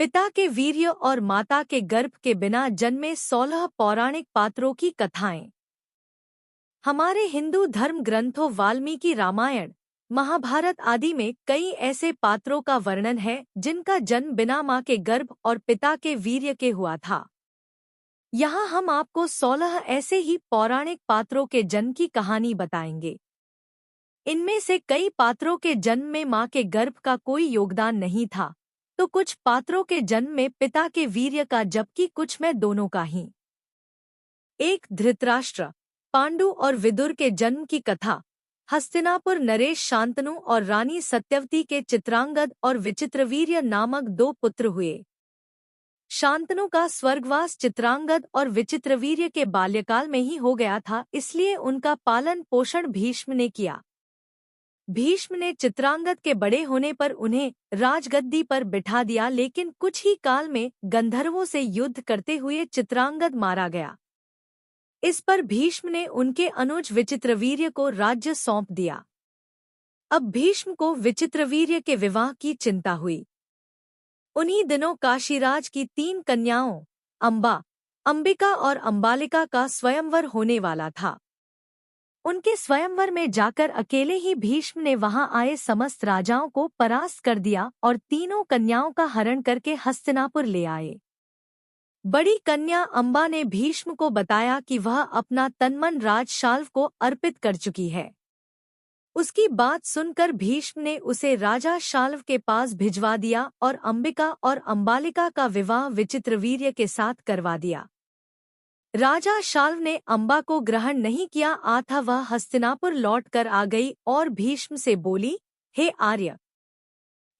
पिता के वीर्य और माता के गर्भ के बिना जन्मे 16 पौराणिक पात्रों की कथाएं। हमारे हिंदू धर्म ग्रंथों वाल्मीकि रामायण, महाभारत आदि में कई ऐसे पात्रों का वर्णन है जिनका जन्म बिना मां के गर्भ और पिता के वीर्य के हुआ था। यहाँ हम आपको 16 ऐसे ही पौराणिक पात्रों के जन्म की कहानी बताएंगे। इनमें से कई पात्रों के जन्म में मां के गर्भ का कोई योगदान नहीं था, तो कुछ पात्रों के जन्म में पिता के वीर्य का, जबकि कुछ में दोनों का ही। एक धृतराष्ट्र, पांडु और विदुर के जन्म की कथा। हस्तिनापुर नरेश शांतनु और रानी सत्यवती के चित्रांगद और विचित्रवीर्य नामक 2 पुत्र हुए। शांतनु का स्वर्गवास चित्रांगद और विचित्रवीर्य के बाल्यकाल में ही हो गया था, इसलिए उनका पालन पोषण भीष्म ने किया। भीष्म ने चित्रांगद के बड़े होने पर उन्हें राजगद्दी पर बिठा दिया, लेकिन कुछ ही काल में गंधर्वों से युद्ध करते हुए चित्रांगद मारा गया। इस पर भीष्म ने उनके अनुज विचित्रवीर्य को राज्य सौंप दिया। अब भीष्म को विचित्रवीर्य के विवाह की चिंता हुई। उन्हीं दिनों काशीराज की 3 कन्याओं अंबा, अंबिका और अंबालिका का स्वयंवर होने वाला था। उनके स्वयंवर में जाकर अकेले ही भीष्म ने वहां आए समस्त राजाओं को परास्त कर दिया और तीनों कन्याओं का हरण करके हस्तिनापुर ले आए। बड़ी कन्या अंबा ने भीष्म को बताया कि वह अपना तनमन राज शाल्व को अर्पित कर चुकी है। उसकी बात सुनकर भीष्म ने उसे राजा शाल्व के पास भिजवा दिया और अंबिका और अंबालिका का विवाह विचित्रवीर्य के साथ करवा दिया। राजा शाल्व ने अंबा को ग्रहण नहीं किया था। वह हस्तिनापुर लौट कर आ गई और भीष्म से बोली, हे आर्य,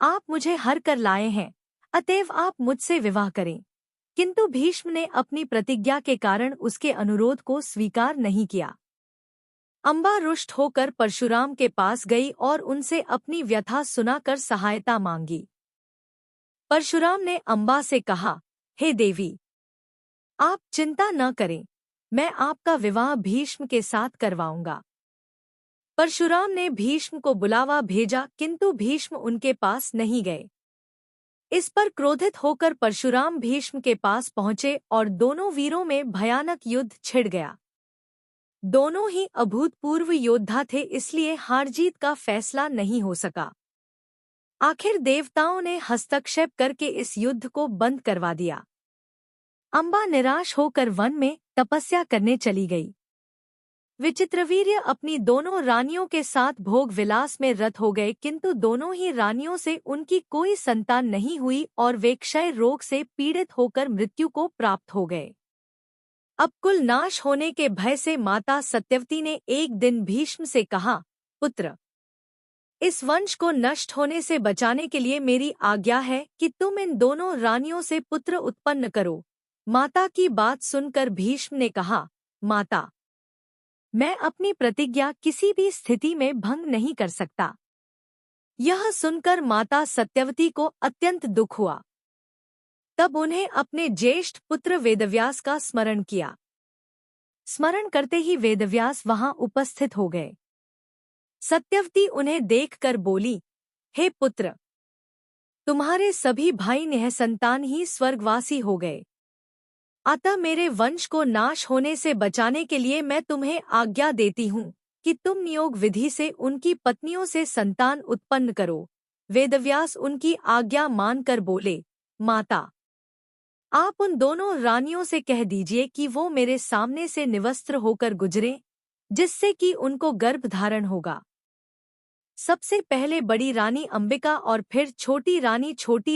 आप मुझे हर कर लाए हैं, अतएव आप मुझसे विवाह करें। किंतु भीष्म ने अपनी प्रतिज्ञा के कारण उसके अनुरोध को स्वीकार नहीं किया। अंबा रुष्ट होकर परशुराम के पास गई और उनसे अपनी व्यथा सुनाकर सहायता मांगी। परशुराम ने अंबा से कहा, हे देवी, आप चिंता न करें, मैं आपका विवाह भीष्म के साथ करवाऊंगा। परशुराम ने भीष्म को बुलावा भेजा, किंतु भीष्म उनके पास नहीं गए। इस पर क्रोधित होकर परशुराम भीष्म के पास पहुंचे और दोनों वीरों में भयानक युद्ध छिड़ गया। दोनों ही अभूतपूर्व योद्धा थे, इसलिए हार-जीत का फैसला नहीं हो सका। आखिर देवताओं ने हस्तक्षेप करके इस युद्ध को बंद करवा दिया। अंबा निराश होकर वन में तपस्या करने चली गई। विचित्रवीर्य अपनी दोनों रानियों के साथ भोग विलास में रत हो गए, किंतु दोनों ही रानियों से उनकी कोई संतान नहीं हुई और वे क्षय रोग से पीड़ित होकर मृत्यु को प्राप्त हो गए। अब कुल नाश होने के भय से माता सत्यवती ने एक दिन भीष्म से कहा, पुत्र, इस वंश को नष्ट होने से बचाने के लिए मेरी आज्ञा है कि तुम इन दोनों रानियों से पुत्र उत्पन्न करो। माता की बात सुनकर भीष्म ने कहा, माता, मैं अपनी प्रतिज्ञा किसी भी स्थिति में भंग नहीं कर सकता। यह सुनकर माता सत्यवती को अत्यंत दुख हुआ। तब उन्हें अपने ज्येष्ठ पुत्र वेदव्यास का स्मरण किया। स्मरण करते ही वेदव्यास वहां उपस्थित हो गए। सत्यवती उन्हें देखकर बोली, हे पुत्र, तुम्हारे सभी भाई निःसंतान ही स्वर्गवासी हो गए। अतः मेरे वंश को नाश होने से बचाने के लिए मैं तुम्हें आज्ञा देती हूँ कि तुम नियोग विधि से उनकी पत्नियों से संतान उत्पन्न करो। वेदव्यास उनकी आज्ञा मानकर बोले, माता, आप उन दोनों रानियों से कह दीजिए कि वो मेरे सामने से निवस्त्र होकर गुजरें, जिससे कि उनको गर्भ धारण होगा। सबसे पहले बड़ी रानी अंबिका और फिर छोटी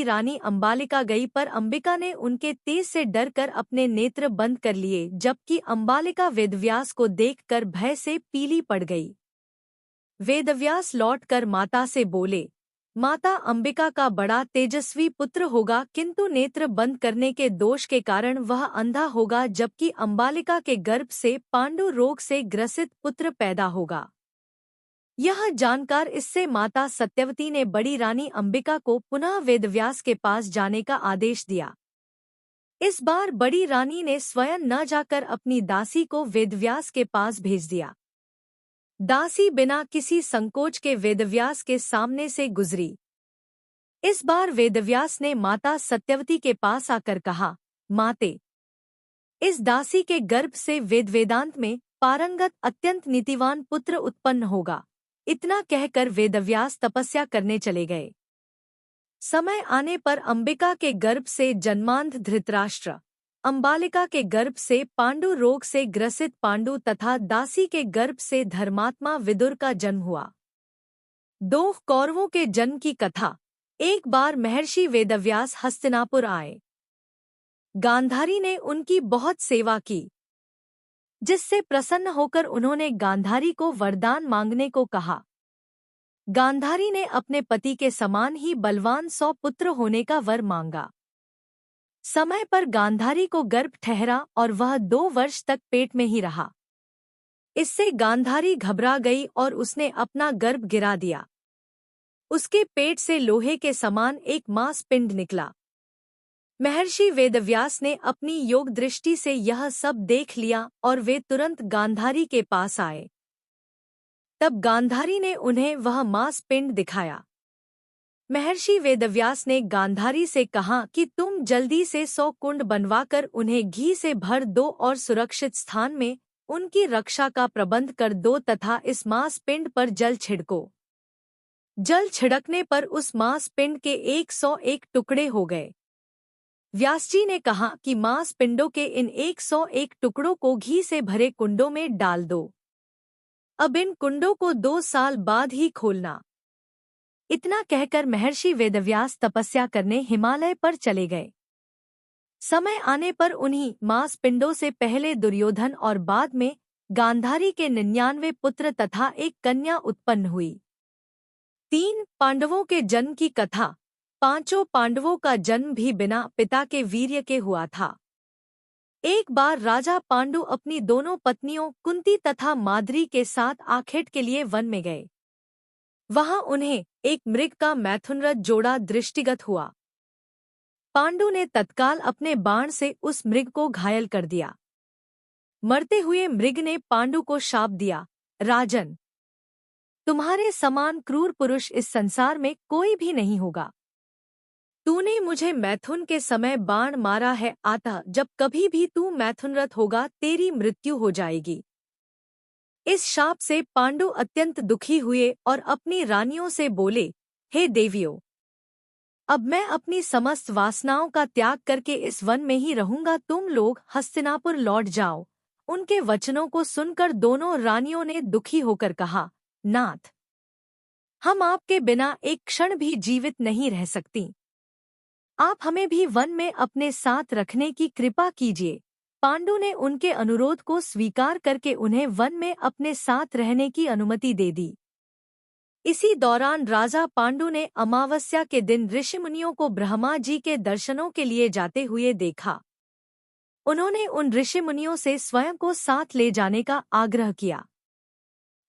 रानी अंबालिका गई, पर अंबिका ने उनके तेज से डरकर अपने नेत्र बंद कर लिए, जबकि अंबालिका वेदव्यास को देखकर भय से पीली पड़ गई। वेदव्यास लौटकर माता से बोले, माता, अंबिका का बड़ा तेजस्वी पुत्र होगा, किंतु नेत्र बंद करने के दोष के कारण वह अंधा होगा, जबकि अंबालिका के गर्भ से पांडु रोग से ग्रसित पुत्र पैदा होगा। यह जानकर इससे माता सत्यवती ने बड़ी रानी अंबिका को पुनः वेदव्यास के पास जाने का आदेश दिया। इस बार बड़ी रानी ने स्वयं न जाकर अपनी दासी को वेदव्यास के पास भेज दिया। दासी बिना किसी संकोच के वेदव्यास के सामने से गुजरी। इस बार वेदव्यास ने माता सत्यवती के पास आकर कहा, माते, इस दासी के गर्भ से वेदांत में पारंगत अत्यंत नीतिवान पुत्र उत्पन्न होगा। इतना कहकर वेदव्यास तपस्या करने चले गए। समय आने पर अंबिका के गर्भ से जन्मांध धृतराष्ट्र, अंबालिका के गर्भ से पांडु रोग से ग्रसित पांडु तथा दासी के गर्भ से धर्मात्मा विदुर का जन्म हुआ। 2 कौरवों के जन्म की कथा। एक बार महर्षि वेदव्यास हस्तिनापुर आए। गांधारी ने उनकी बहुत सेवा की, जिससे प्रसन्न होकर उन्होंने गांधारी को वरदान मांगने को कहा। गांधारी ने अपने पति के समान ही बलवान 100 पुत्र होने का वर मांगा। समय पर गांधारी को गर्भ ठहरा और वह 2 वर्ष तक पेट में ही रहा। इससे गांधारी घबरा गई और उसने अपना गर्भ गिरा दिया। उसके पेट से लोहे के समान एक मांस पिंड निकला। महर्षि वेदव्यास ने अपनी योग दृष्टि से यह सब देख लिया और वे तुरंत गांधारी के पास आए। तब गांधारी ने उन्हें वह मांस पिंड दिखाया। महर्षि वेदव्यास ने गांधारी से कहा कि तुम जल्दी से 100 कुंड बनवाकर उन्हें घी से भर दो और सुरक्षित स्थान में उनकी रक्षा का प्रबंध कर दो तथा इस मांस पिंड पर जल छिड़को। जल छिड़कने पर उस मांस पिंड के 101 टुकड़े हो गए। व्यासजी ने कहा कि मांस पिंडों के इन 101 टुकड़ों को घी से भरे कुंडों में डाल दो। अब इन कुंडों को 2 साल बाद ही खोलना। इतना कहकर महर्षि वेदव्यास तपस्या करने हिमालय पर चले गए। समय आने पर उन्हीं मांस पिंडों से पहले दुर्योधन और बाद में गांधारी के 99 पुत्र तथा एक कन्या उत्पन्न हुई। 3 पांडवों के जन्म की कथा। 5 पांडवों का जन्म भी बिना पिता के वीर्य के हुआ था। एक बार राजा पांडु अपनी दोनों पत्नियों कुंती तथा माद्री के साथ आखेट के लिए वन में गए। वहां उन्हें एक मृग का मैथुनरथ जोड़ा दृष्टिगत हुआ। पांडु ने तत्काल अपने बाण से उस मृग को घायल कर दिया। मरते हुए मृग ने पांडु को शाप दिया, राजन, तुम्हारे समान क्रूर पुरुष इस संसार में कोई भी नहीं होगा। तूने मुझे मैथुन के समय बाण मारा है, अतः जब कभी भी तू मैथुनरथ होगा तेरी मृत्यु हो जाएगी। इस शाप से पांडु अत्यंत दुखी हुए और अपनी रानियों से बोले, हे देवियों, अब मैं अपनी समस्त वासनाओं का त्याग करके इस वन में ही रहूंगा। तुम लोग हस्तिनापुर लौट जाओ। उनके वचनों को सुनकर दोनों रानियों ने दुखी होकर कहा, नाथ, हम आपके बिना एक क्षण भी जीवित नहीं रह सकती। आप हमें भी वन में अपने साथ रखने की कृपा कीजिए। पांडु ने उनके अनुरोध को स्वीकार करके उन्हें वन में अपने साथ रहने की अनुमति दे दी। इसी दौरान राजा पांडु ने अमावस्या के दिन ऋषिमुनियों को ब्रह्मा जी के दर्शनों के लिए जाते हुए देखा। उन्होंने उन ऋषिमुनियों से स्वयं को साथ ले जाने का आग्रह किया।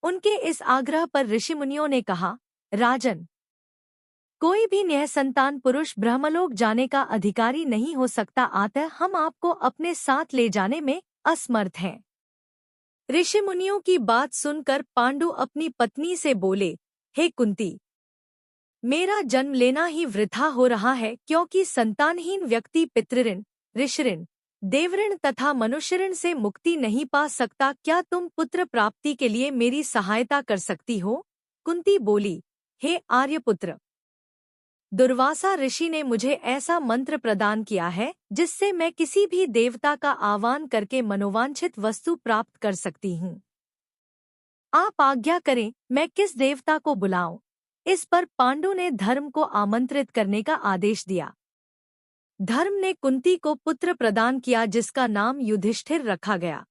उनके इस आग्रह पर ऋषिमुनियों ने कहा, राजन, कोई भी निःसंतान पुरुष ब्रह्मलोक जाने का अधिकारी नहीं हो सकता, अतः हम आपको अपने साथ ले जाने में असमर्थ हैं। ऋषिमुनियों की बात सुनकर पांडु अपनी पत्नी से बोले, हे कुंती, मेरा जन्म लेना ही वृथा हो रहा है, क्योंकि संतानहीन व्यक्ति पितृऋण, ऋषिऋण, देवऋण तथा मनुष्यऋण से मुक्ति नहीं पा सकता। क्या तुम पुत्र प्राप्ति के लिए मेरी सहायता कर सकती हो? कुंती बोली, हे आर्यपुत्र, दुर्वासा ऋषि ने मुझे ऐसा मंत्र प्रदान किया है जिससे मैं किसी भी देवता का आह्वान करके मनोवांछित वस्तु प्राप्त कर सकती हूँ। आप आज्ञा करें, मैं किस देवता को बुलाऊं? इस पर पांडु ने धर्म को आमंत्रित करने का आदेश दिया। धर्म ने कुंती को पुत्र प्रदान किया जिसका नाम युधिष्ठिर रखा गया।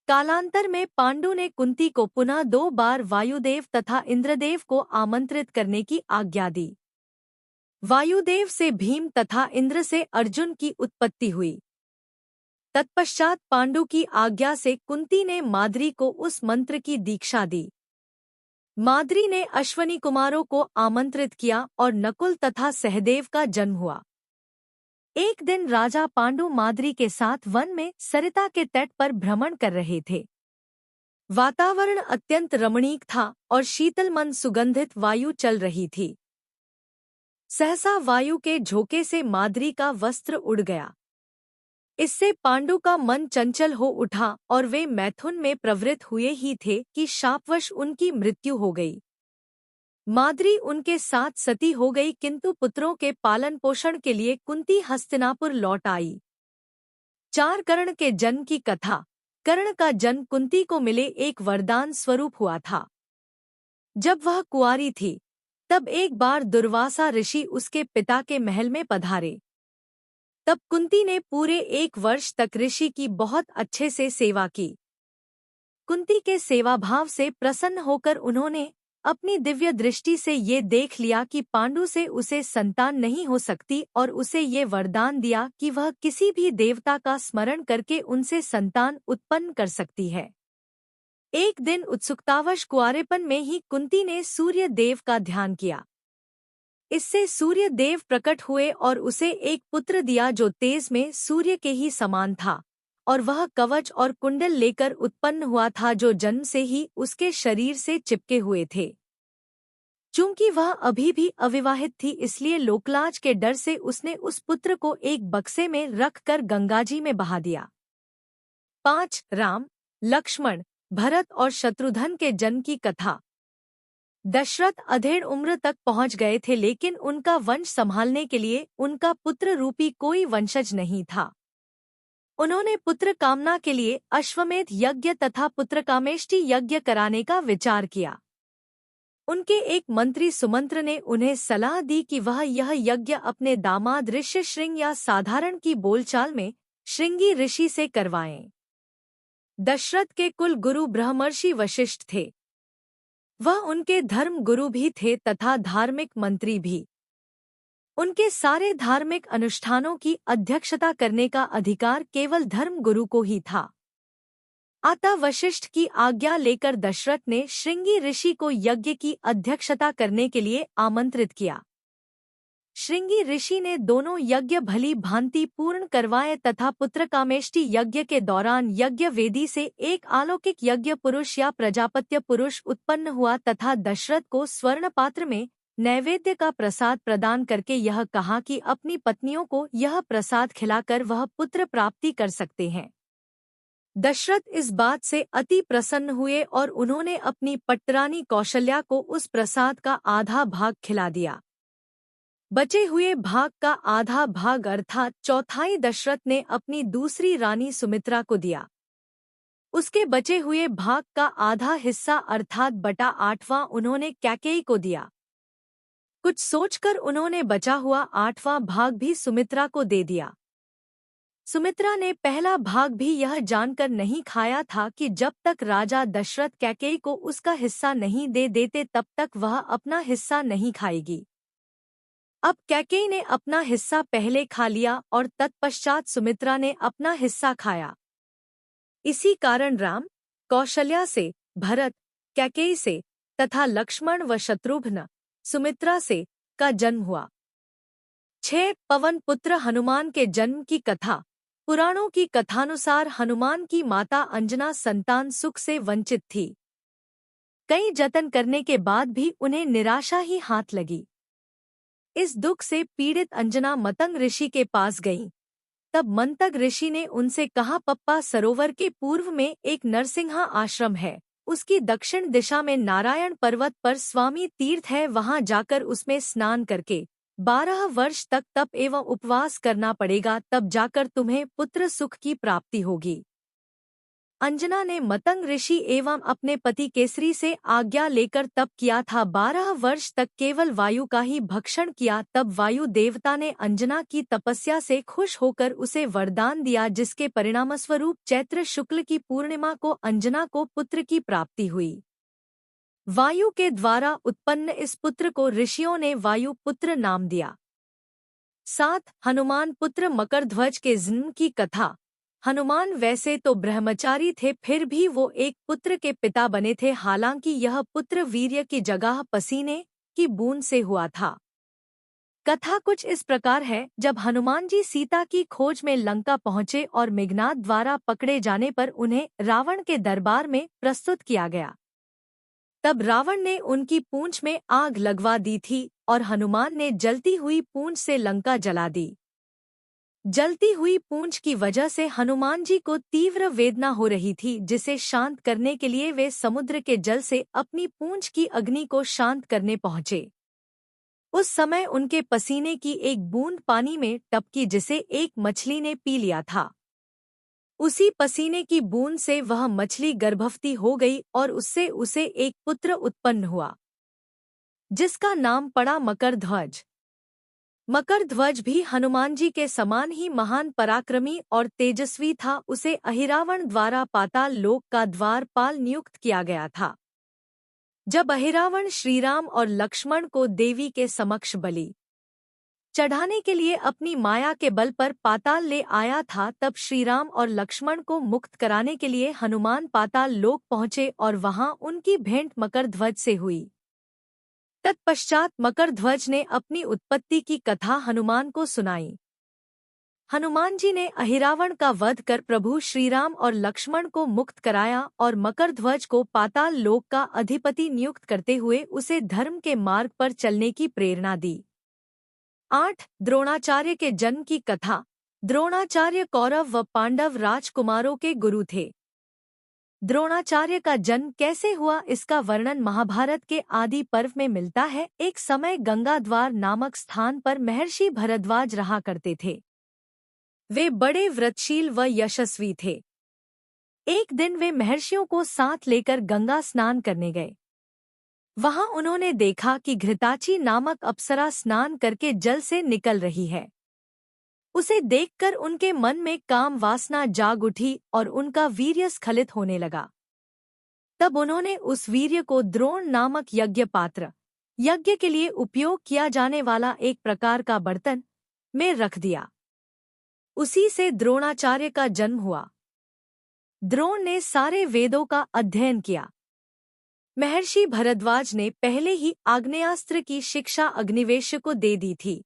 कालांतर में पांडु ने कुंती को पुनः 2 बार वायुदेव तथा इंद्रदेव को आमंत्रित करने की आज्ञा दी। वायुदेव से भीम तथा इंद्र से अर्जुन की उत्पत्ति हुई। तत्पश्चात पांडु की आज्ञा से कुंती ने माद्री को उस मंत्र की दीक्षा दी। माद्री ने अश्वनी कुमारों को आमंत्रित किया और नकुल तथा सहदेव का जन्म हुआ। एक दिन राजा पांडु माद्री के साथ वन में सरिता के तट पर भ्रमण कर रहे थे। वातावरण अत्यंत रमणीक था और शीतल मन सुगंधित वायु चल रही थी। सहसा वायु के झोंके से माद्री का वस्त्र उड़ गया। इससे पांडु का मन चंचल हो उठा और वे मैथुन में प्रवृत्त हुए ही थे कि शापवश उनकी मृत्यु हो गई। माद्री उनके साथ सती हो गई, किंतु पुत्रों के पालन पोषण के लिए कुंती हस्तिनापुर लौट आई। 4 कर्ण के जन्म की कथा। कर्ण का जन्म कुंती को मिले एक वरदान स्वरूप हुआ था। जब वह कुंवारी थी तब एक बार दुर्वासा ऋषि उसके पिता के महल में पधारे। तब कुंती ने पूरे 1 वर्ष तक ऋषि की बहुत अच्छे से सेवा की। कुंती के सेवाभाव से प्रसन्न होकर उन्होंने अपनी दिव्य दृष्टि से ये देख लिया कि पांडु से उसे संतान नहीं हो सकती और उसे ये वरदान दिया कि वह किसी भी देवता का स्मरण करके उनसे संतान उत्पन्न कर सकती है। एक दिन उत्सुकतावश कुंवारेपन में ही कुंती ने सूर्य देव का ध्यान किया। इससे सूर्य देव प्रकट हुए और उसे एक पुत्र दिया जो तेज में सूर्य के ही समान था, और वह कवच और कुंडल लेकर उत्पन्न हुआ था जो जन्म से ही उसके शरीर से चिपके हुए थे। चूंकि वह अभी भी अविवाहित थी, इसलिए लोकलाज के डर से उसने उस पुत्र को एक बक्से में रखकर गंगाजी में बहा दिया। 5 राम, लक्ष्मण, भरत और शत्रुघ्न के जन्म की कथा। दशरथ अधेड़ उम्र तक पहुंच गए थे, लेकिन उनका वंश संभालने के लिए उनका पुत्र रूपी कोई वंशज नहीं था। उन्होंने पुत्र कामना के लिए अश्वमेध यज्ञ तथा पुत्रकामेष्टि यज्ञ कराने का विचार किया। उनके एक मंत्री सुमंत्र ने उन्हें सलाह दी कि वह यह यज्ञ अपने दामाद ऋष्यशृंग या साधारण की बोलचाल में श्रृंगी ऋषि से करवाएं। दशरथ के कुल गुरु ब्रह्मर्षि वशिष्ठ थे। वह उनके धर्म गुरु भी थे तथा धार्मिक मंत्री भी। उनके सारे धार्मिक अनुष्ठानों की अध्यक्षता करने का अधिकार केवल धर्म गुरु को ही था। अतः वशिष्ठ की आज्ञा लेकर दशरथ ने श्रृंगी ऋषि को यज्ञ की अध्यक्षता करने के लिए आमंत्रित किया। श्रृंगी ऋषि ने दोनों यज्ञ भली भांति पूर्ण करवाए तथा पुत्रकामेष्टि यज्ञ के दौरान यज्ञ वेदी से एक अलौकिक यज्ञ पुरुष या प्रजापत्य पुरुष उत्पन्न हुआ तथा दशरथ को स्वर्ण पात्र में नैवेद्य का प्रसाद प्रदान करके यह कहा कि अपनी पत्नियों को यह प्रसाद खिलाकर वह पुत्र प्राप्ति कर सकते हैं। दशरथ इस बात से अति प्रसन्न हुए और उन्होंने अपनी पट्टरानी कौशल्या को उस प्रसाद का आधा भाग खिला दिया। बचे हुए भाग का आधा भाग अर्थात चौथाई दशरथ ने अपनी दूसरी रानी सुमित्रा को दिया। उसके बचे हुए भाग का आधा हिस्सा अर्थात बटा 8वां उन्होंने कैकेयी को दिया। कुछ सोचकर उन्होंने बचा हुआ 8वां भाग भी सुमित्रा को दे दिया। सुमित्रा ने पहला भाग भी यह जानकर नहीं खाया था कि जब तक राजा दशरथ कैकेयी को उसका हिस्सा नहीं दे देते तब तक वह अपना हिस्सा नहीं खाएगी। अब कैकेयी ने अपना हिस्सा पहले खा लिया और तत्पश्चात सुमित्रा ने अपना हिस्सा खाया। इसी कारण राम, कौशल्या से, भरत, कैकेयी से तथा लक्ष्मण व शत्रुघ्न, सुमित्रा से का जन्म हुआ। 6 पवन पुत्र हनुमान के जन्म की कथा। पुराणों की कथानुसार हनुमान की माता अंजना संतान सुख से वंचित थी। कई जतन करने के बाद भी उन्हें निराशा ही हाथ लगी। इस दुख से पीड़ित अंजना मतंग ऋषि के पास गईं। तब मंतग ऋषि ने उनसे कहा, पप्पा सरोवर के पूर्व में एक नरसिंहा आश्रम है, उसकी दक्षिण दिशा में नारायण पर्वत पर स्वामी तीर्थ है, वहां जाकर उसमें स्नान करके 12 वर्ष तक तप एवं उपवास करना पड़ेगा, तब जाकर तुम्हें पुत्र सुख की प्राप्ति होगी। अंजना ने मतंग ऋषि एवं अपने पति केसरी से आज्ञा लेकर तप किया था। 12 वर्ष तक केवल वायु का ही भक्षण किया। तब वायु देवता ने अंजना की तपस्या से खुश होकर उसे वरदान दिया, जिसके परिणामस्वरूप चैत्र शुक्ल की पूर्णिमा को अंजना को पुत्र की प्राप्ति हुई। वायु के द्वारा उत्पन्न इस पुत्र को ऋषियों ने वायु पुत्र नाम दिया। 7 हनुमान पुत्र मकरध्वज के जन्म की कथा। हनुमान वैसे तो ब्रह्मचारी थे, फिर भी वो एक पुत्र के पिता बने थे। हालांकि यह पुत्र वीर्य की जगह पसीने की बूंद से हुआ था। कथा कुछ इस प्रकार है। जब हनुमान जी सीता की खोज में लंका पहुंचे और मेघनाद द्वारा पकड़े जाने पर उन्हें रावण के दरबार में प्रस्तुत किया गया, तब रावण ने उनकी पूंछ में आग लगवा दी थी और हनुमान ने जलती हुई पूंछ से लंका जला दी। जलती हुई पूंछ की वजह से हनुमान जी को तीव्र वेदना हो रही थी, जिसे शांत करने के लिए वे समुद्र के जल से अपनी पूंछ की अग्नि को शांत करने पहुंचे। उस समय उनके पसीने की एक बूंद पानी में टपकी, जिसे एक मछली ने पी लिया था। उसी पसीने की बूंद से वह मछली गर्भवती हो गई और उससे उसे एक पुत्र उत्पन्न हुआ, जिसका नाम पड़ा मकरध्वज। मकरध्वज भी हनुमान जी के समान ही महान पराक्रमी और तेजस्वी था। उसे अहिरावण द्वारा पाताल लोक का द्वारपाल नियुक्त किया गया था। जब अहिरावण श्रीराम और लक्ष्मण को देवी के समक्ष बलि चढ़ाने के लिए अपनी माया के बल पर पाताल ले आया था, तब श्रीराम और लक्ष्मण को मुक्त कराने के लिए हनुमान पाताल लोक पहुंचे और वहां उनकी भेंट मकरध्वज से हुई। तत्पश्चात मकरध्वज ने अपनी उत्पत्ति की कथा हनुमान को सुनाई। हनुमान जी ने अहिरावण का वध कर प्रभु श्रीराम और लक्ष्मण को मुक्त कराया और मकरध्वज को पाताल लोक का अधिपति नियुक्त करते हुए उसे धर्म के मार्ग पर चलने की प्रेरणा दी। 8. द्रोणाचार्य के जन्म की कथा। द्रोणाचार्य कौरव व पांडव राजकुमारों के गुरु थे। द्रोणाचार्य का जन्म कैसे हुआ, इसका वर्णन महाभारत के आदि पर्व में मिलता है। एक समय गंगाद्वार नामक स्थान पर महर्षि भरद्वाज रहा करते थे। वे बड़े व्रतशील व यशस्वी थे। एक दिन वे महर्षियों को साथ लेकर गंगा स्नान करने गए। वहां उन्होंने देखा कि घृताची नामक अप्सरा स्नान करके जल से निकल रही है। उसे देखकर उनके मन में काम वासना जाग उठी और उनका वीर्य स्खलित होने लगा। तब उन्होंने उस वीर्य को द्रोण नामक यज्ञ पात्र, यज्ञ के लिए उपयोग किया जाने वाला एक प्रकार का बर्तन, में रख दिया। उसी से द्रोणाचार्य का जन्म हुआ। द्रोण ने सारे वेदों का अध्ययन किया। महर्षि भरद्वाज ने पहले ही आग्नेयास्त्र की शिक्षा अग्निवेश को दे दी थी।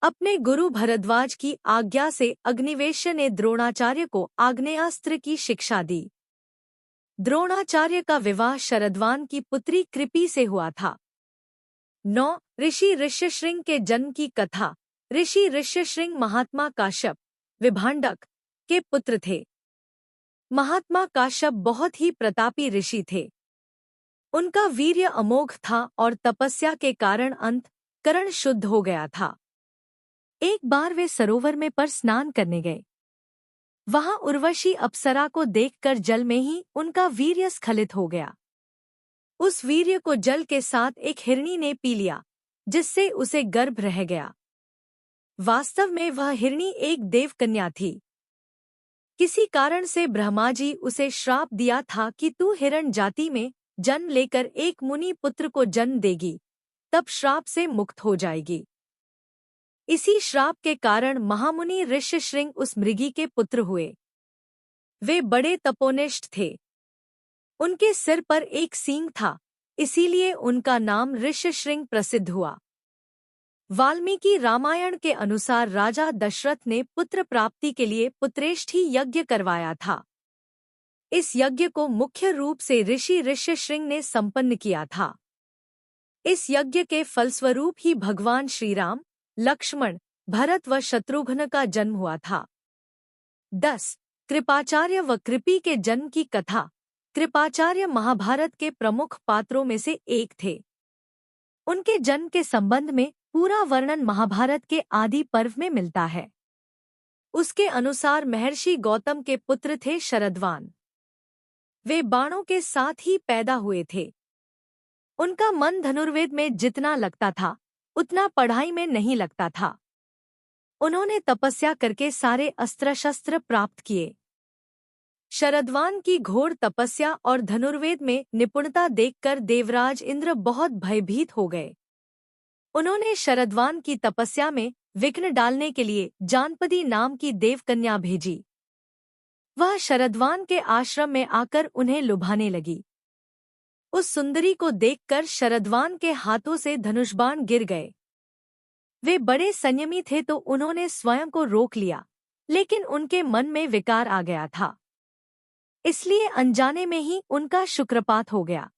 अपने गुरु भरद्वाज की आज्ञा से अग्निवेश्य ने द्रोणाचार्य को आग्नेयास्त्र की शिक्षा दी। द्रोणाचार्य का विवाह शरद्वान की पुत्री कृपि से हुआ था। 9. ऋषि ऋष्यशृंग के जन्म की कथा। ऋषि ऋष्यशृंग महात्मा काश्यप, विभांडक के पुत्र थे। महात्मा काश्यप बहुत ही प्रतापी ऋषि थे। उनका वीर्य अमोघ था और तपस्या के कारण अंतःकरण शुद्ध हो गया था। एक बार वे सरोवर में पर स्नान करने गए। वहां उर्वशी अप्सरा को देखकर जल में ही उनका वीर्य स्खलित हो गया। उस वीर्य को जल के साथ एक हिरणी ने पी लिया, जिससे उसे गर्भ रह गया। वास्तव में वह हिरणी एक देवकन्या थी। किसी कारण से ब्रह्मा जी उसे श्राप दिया था कि तू हिरण जाति में जन्म लेकर एक मुनि पुत्र को जन्म देगी, तब श्राप से मुक्त हो जाएगी। इसी श्राप के कारण महामुनि ऋष्यशृंग उस मृगी के पुत्र हुए। वे बड़े तपोनिष्ठ थे। उनके सिर पर एक सींग था, इसीलिए उनका नाम ऋष्यशृंग प्रसिद्ध हुआ। वाल्मीकि रामायण के अनुसार राजा दशरथ ने पुत्र प्राप्ति के लिए पुत्रेष्ठी यज्ञ करवाया था। इस यज्ञ को मुख्य रूप से ऋषि ऋष्यशृंग ने संपन्न किया था। इस यज्ञ के फलस्वरूप ही भगवान श्रीराम, लक्ष्मण, भरत व शत्रुघ्न का जन्म हुआ था। 10. कृपाचार्य व कृपि के जन्म की कथा। कृपाचार्य महाभारत के प्रमुख पात्रों में से एक थे। उनके जन्म के संबंध में पूरा वर्णन महाभारत के आदि पर्व में मिलता है। उसके अनुसार महर्षि गौतम के पुत्र थे शरद्वान। वे बाणों के साथ ही पैदा हुए थे। उनका मन धनुर्वेद में जितना लगता था, उतना पढ़ाई में नहीं लगता था। उन्होंने तपस्या करके सारे अस्त्र शस्त्र प्राप्त किए। शरद्वान की घोर तपस्या और धनुर्वेद में निपुणता देखकर देवराज इंद्र बहुत भयभीत हो गए। उन्होंने शरद्वान की तपस्या में विघ्न डालने के लिए जानपदी नाम की देवकन्या भेजी। वह शरद्वान के आश्रम में आकर उन्हें लुभाने लगी। उस सुंदरी को देखकर शरद्वान के हाथों से धनुषबाण गिर गए। वे बड़े संयमी थे तो उन्होंने स्वयं को रोक लिया, लेकिन उनके मन में विकार आ गया था, इसलिए अनजाने में ही उनका शुक्रपात हो गया।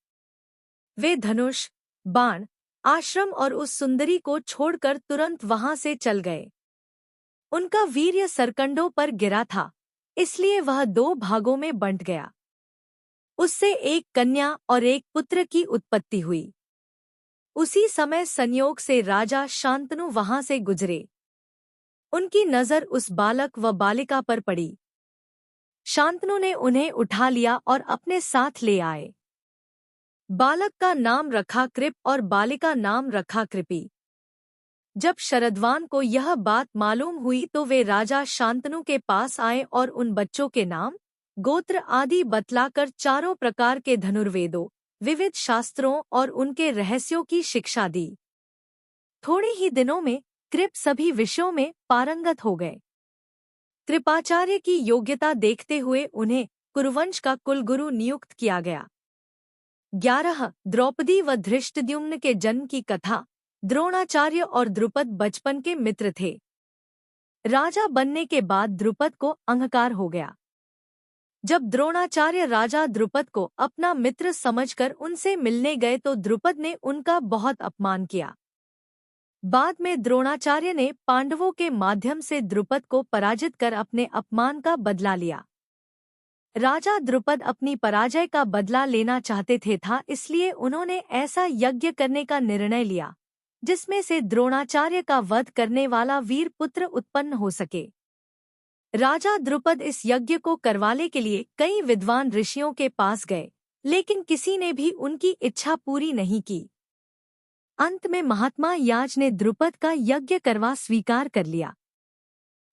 वे धनुष, बाण, आश्रम और उस सुंदरी को छोड़कर तुरंत वहां से चल गए। उनका वीर्य सरकंडों पर गिरा था, इसलिए वह 2 भागों में बंट गया। उससे एक कन्या और एक पुत्र की उत्पत्ति हुई। उसी समय संयोग से राजा शांतनु वहां से गुजरे। उनकी नजर उस बालक व बालिका पर पड़ी। शांतनु ने उन्हें उठा लिया और अपने साथ ले आए। बालक का नाम रखा कृप और बालिका नाम रखा कृपी। जब शरद्वान को यह बात मालूम हुई तो वे राजा शांतनु के पास आए और उन बच्चों के नाम, गोत्र आदि बतलाकर चारों प्रकार के धनुर्वेदों, विविध शास्त्रों और उनके रहस्यों की शिक्षा दी। थोड़े ही दिनों में कृप सभी विषयों में पारंगत हो गए। कृपाचार्य की योग्यता देखते हुए उन्हें कुरुवंश का कुलगुरु नियुक्त किया गया। 11 द्रौपदी व धृष्टद्युम्न के जन्म की कथा। द्रोणाचार्य और द्रुपद बचपन के मित्र थे। राजा बनने के बाद द्रुपद को अहंकार हो गया। जब द्रोणाचार्य राजा द्रुपद को अपना मित्र समझकर उनसे मिलने गए तो द्रुपद ने उनका बहुत अपमान किया। बाद में द्रोणाचार्य ने पांडवों के माध्यम से द्रुपद को पराजित कर अपने अपमान का बदला लिया। राजा द्रुपद अपनी पराजय का बदला लेना चाहते था, इसलिए उन्होंने ऐसा यज्ञ करने का निर्णय लिया जिसमें से द्रोणाचार्य का वध करने वाला वीर पुत्र उत्पन्न हो सके। राजा द्रुपद इस यज्ञ को करवाने के लिए कई विद्वान ऋषियों के पास गए, लेकिन किसी ने भी उनकी इच्छा पूरी नहीं की। अंत में महात्मा याज ने द्रुपद का यज्ञ करवा स्वीकार कर लिया।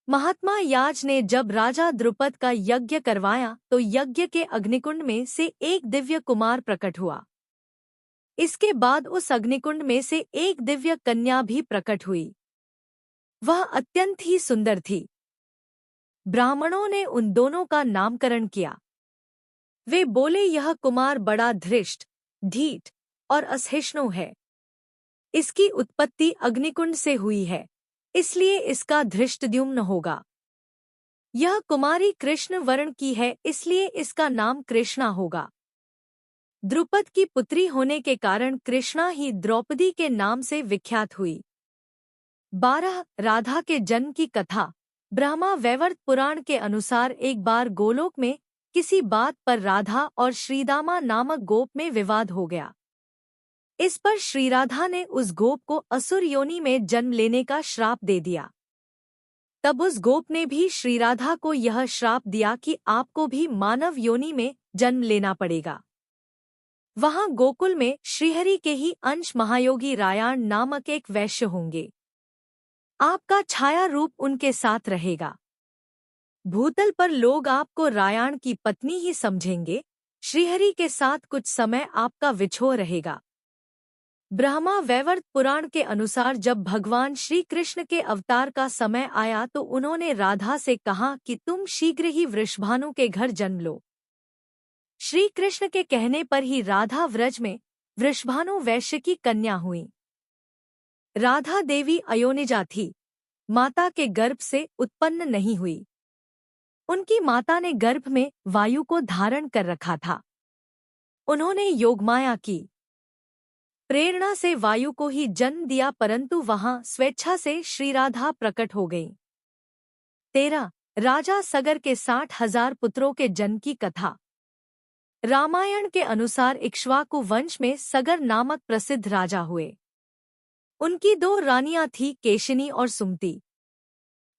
महात्मा याज ने जब राजा द्रुपद का यज्ञ करवाया तो यज्ञ के अग्निकुंड में से एक दिव्य कुमार प्रकट हुआ। इसके बाद उस अग्निकुंड में से एक दिव्य कन्या भी प्रकट हुई। वह अत्यंत ही सुंदर थी। ब्राह्मणों ने उन दोनों का नामकरण किया। वे बोले, यह कुमार बड़ा धृष्ट, ढीठ और असहिष्णु है। इसकी उत्पत्ति अग्निकुंड से हुई है, इसलिए इसका धृष्टद्युम्न होगा। यह कुमारी कृष्ण वर्ण की है, इसलिए इसका नाम कृष्णा होगा। द्रुपद की पुत्री होने के कारण कृष्णा ही द्रौपदी के नाम से विख्यात हुई। 12 राधा के जन्म की कथा। ब्रह्मा वैवर्त पुराण के अनुसार एक बार गोलोक में किसी बात पर राधा और श्रीदामा नामक गोप में विवाद हो गया। इस पर श्रीराधा ने उस गोप को असुर योनि में जन्म लेने का श्राप दे दिया। तब उस गोप ने भी श्रीराधा को यह श्राप दिया कि आपको भी मानव योनि में जन्म लेना पड़ेगा। वहां गोकुल में श्रीहरि के ही अंश महायोगी रायाण नामक एक वैश्य होंगे। आपका छाया रूप उनके साथ रहेगा। भूतल पर लोग आपको रायाण की पत्नी ही समझेंगे। श्रीहरि के साथ कुछ समय आपका विछोह रहेगा। ब्रह्मा वैवर्त पुराण के अनुसार जब भगवान श्री कृष्ण के अवतार का समय आया तो उन्होंने राधा से कहा कि तुम शीघ्र ही वृषभानु के घर जन्म लो। श्री कृष्ण के कहने पर ही राधा व्रज में वृषभानु वैश्य की कन्या हुई। राधा देवी अयोनिजा थी, माता के गर्भ से उत्पन्न नहीं हुई। उनकी माता ने गर्भ में वायु को धारण कर रखा था। उन्होंने योगमाया की प्रेरणा से वायु को ही जन्म दिया, परंतु वहां स्वेच्छा से श्रीराधा प्रकट हो गई। 13 राजा सगर के 60,000 पुत्रों के जन्म की कथा। रामायण के अनुसार इक्ष्वाकु वंश में सगर नामक प्रसिद्ध राजा हुए। उनकी 2 रानियां थीं, केशिनी और सुमति।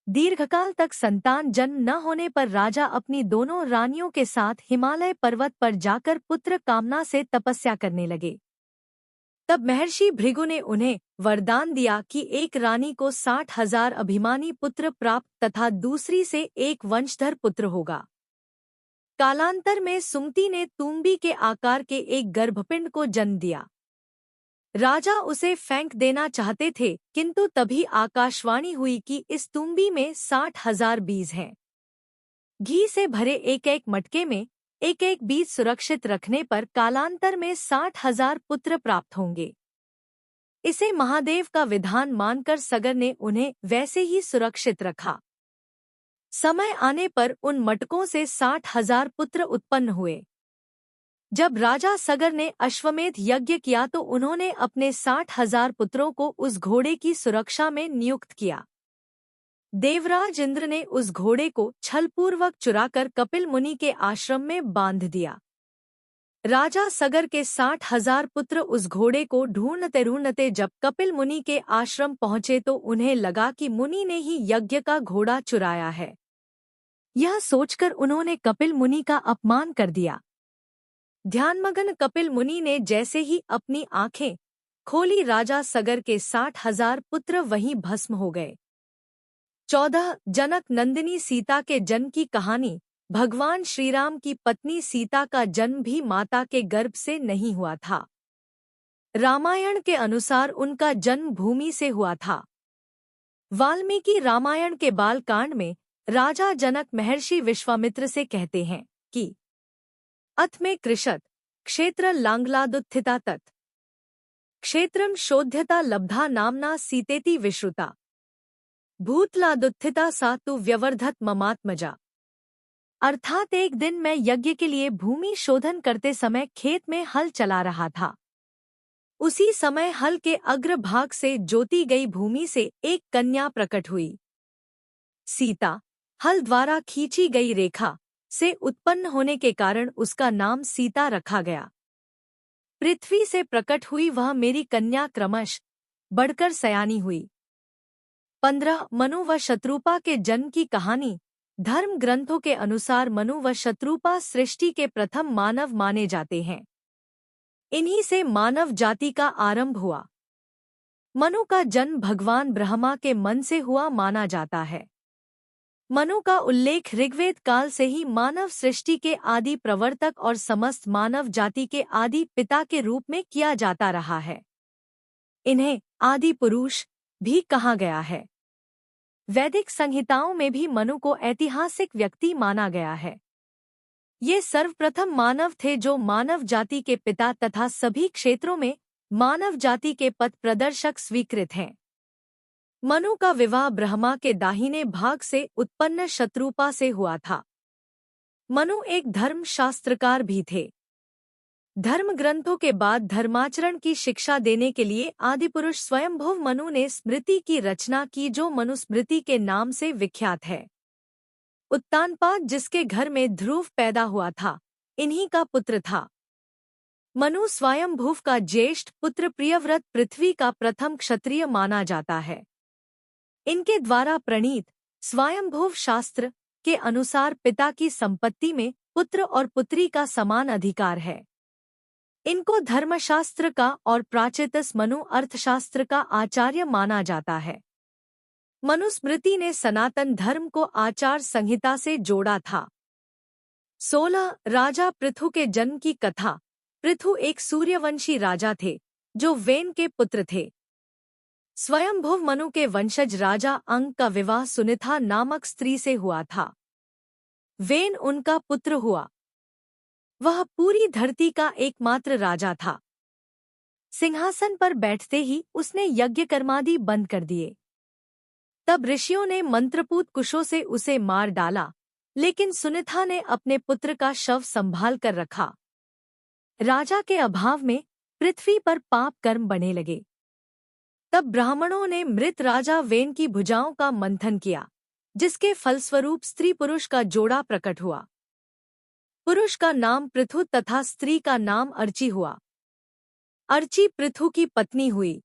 दीर्घकाल तक संतान जन्म न होने पर राजा अपनी दोनों रानियों के साथ हिमालय पर्वत पर जाकर पुत्र कामना से तपस्या करने लगे। तब महर्षि भृगु ने उन्हें वरदान दिया कि एक रानी को 60,000 अभिमानी पुत्र प्राप्त तथा दूसरी से एक वंशधर पुत्र होगा। कालांतर में सुमति ने तुम्बी के आकार के एक गर्भपिंड को जन्म दिया। राजा उसे फेंक देना चाहते थे, किंतु तभी आकाशवाणी हुई कि इस तुम्बी में 60,000 बीज हैं। घी से भरे एक एक मटके में एक एक बीज सुरक्षित रखने पर कालांतर में 60,000 पुत्र प्राप्त होंगे। इसे महादेव का विधान मानकर सगर ने उन्हें वैसे ही सुरक्षित रखा। समय आने पर उन मटकों से 60,000 पुत्र उत्पन्न हुए। जब राजा सगर ने अश्वमेध यज्ञ किया तो उन्होंने अपने 60,000 पुत्रों को उस घोड़े की सुरक्षा में नियुक्त किया। देवराज इंद्र ने उस घोड़े को छलपूर्वक चुराकर कपिल मुनि के आश्रम में बांध दिया। राजा सगर के 60,000 पुत्र उस घोड़े को ढूंढते ढूंढते जब कपिल मुनि के आश्रम पहुंचे तो उन्हें लगा कि मुनि ने ही यज्ञ का घोड़ा चुराया है। यह सोचकर उन्होंने कपिल मुनि का अपमान कर दिया। ध्यानमग्न कपिल मुनि ने जैसे ही अपनी आंखें खोली, राजा सगर के 60,000 पुत्र वहीं भस्म हो गए। 14 जनक नंदिनी सीता के जन्म की कहानी। भगवान श्रीराम की पत्नी सीता का जन्म भी माता के गर्भ से नहीं हुआ था। रामायण के अनुसार उनका जन्म भूमि से हुआ था। वाल्मीकि रामायण के बालकांड में राजा जनक महर्षि विश्वामित्र से कहते हैं कि अथ में कृषत क्षेत्र लांगलादुत्थिता तत् क्षेत्रम शोध्यता लब्धा नामना सीतेति विश्रुता भूतलादुत्थिता सा तु व्यवर्धत ममात्मजा। अर्थात एक दिन मैं यज्ञ के लिए भूमि शोधन करते समय खेत में हल चला रहा था। उसी समय हल के अग्रभाग से जोती गई भूमि से एक कन्या प्रकट हुई। सीता हल द्वारा खींची गई रेखा से उत्पन्न होने के कारण उसका नाम सीता रखा गया। पृथ्वी से प्रकट हुई वह मेरी कन्या क्रमश बढ़कर सयानी हुई। 15 मनु व शत्रुपा के जन्म की कहानी। धर्म ग्रंथों के अनुसार मनु व शत्रुपा सृष्टि के प्रथम मानव माने जाते हैं। इन्हीं से मानव जाति का आरंभ हुआ। मनु का जन्म भगवान ब्रह्मा के मन से हुआ माना जाता है। मनु का उल्लेख ऋग्वेद काल से ही मानव सृष्टि के आदि प्रवर्तक और समस्त मानव जाति के आदि पिता के रूप में किया जाता रहा है। इन्हें आदि पुरुष भी कहा गया है। वैदिक संहिताओं में भी मनु को ऐतिहासिक व्यक्ति माना गया है। ये सर्वप्रथम मानव थे जो मानव जाति के पिता तथा सभी क्षेत्रों में मानव जाति के पथ प्रदर्शक स्वीकृत हैं। मनु का विवाह ब्रह्मा के दाहिने भाग से उत्पन्न शत्रुपा से हुआ था। मनु एक धर्मशास्त्रकार भी थे। धर्म ग्रंथों के बाद धर्माचरण की शिक्षा देने के लिए आदिपुरुष स्वयंभुव मनु ने स्मृति की रचना की जो मनुस्मृति के नाम से विख्यात है। उत्तानपाद जिसके घर में ध्रुव पैदा हुआ था, इन्हीं का पुत्र था। मनु स्वयंभुव का ज्येष्ठ पुत्र प्रियव्रत पृथ्वी का प्रथम क्षत्रिय माना जाता है। इनके द्वारा प्रणीत स्वयंभुव शास्त्र के अनुसार पिता की संपत्ति में पुत्र और पुत्री का समान अधिकार है। इनको धर्मशास्त्र का और प्राचीतस मनु अर्थशास्त्र का आचार्य माना जाता है। मनुस्मृति ने सनातन धर्म को आचार संहिता से जोड़ा था। 16 राजा पृथु के जन्म की कथा। पृथु एक सूर्यवंशी राजा थे जो वेन के पुत्र थे। स्वयंभुव मनु के वंशज राजा अंग का विवाह सुनिथा नामक स्त्री से हुआ था। वेन उनका पुत्र हुआ। वह पूरी धरती का एकमात्र राजा था। सिंहासन पर बैठते ही उसने यज्ञ कर्मादि बंद कर दिए। तब ऋषियों ने मंत्रपूत कुशों से उसे मार डाला, लेकिन सुनिथा ने अपने पुत्र का शव संभाल कर रखा। राजा के अभाव में पृथ्वी पर पाप कर्म बने लगे। तब ब्राह्मणों ने मृत राजा वेन की भुजाओं का मंथन किया, जिसके फलस्वरूप स्त्री पुरुष का जोड़ा प्रकट हुआ। पुरुष का नाम पृथु तथा स्त्री का नाम अर्ची हुआ। अर्ची पृथु की पत्नी हुई।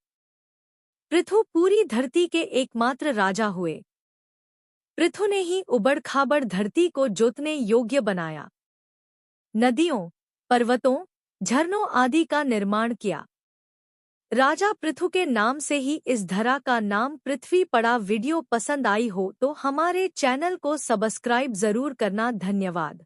पृथु पूरी धरती के एकमात्र राजा हुए। पृथु ने ही उबड़ खाबड़ धरती को जोतने योग्य बनाया। नदियों, पर्वतों, झरनों आदि का निर्माण किया। राजा पृथु के नाम से ही इस धरा का नाम पृथ्वी पड़ा। वीडियो पसंद आई हो तो हमारे चैनल को सब्सक्राइब जरूर करना। धन्यवाद।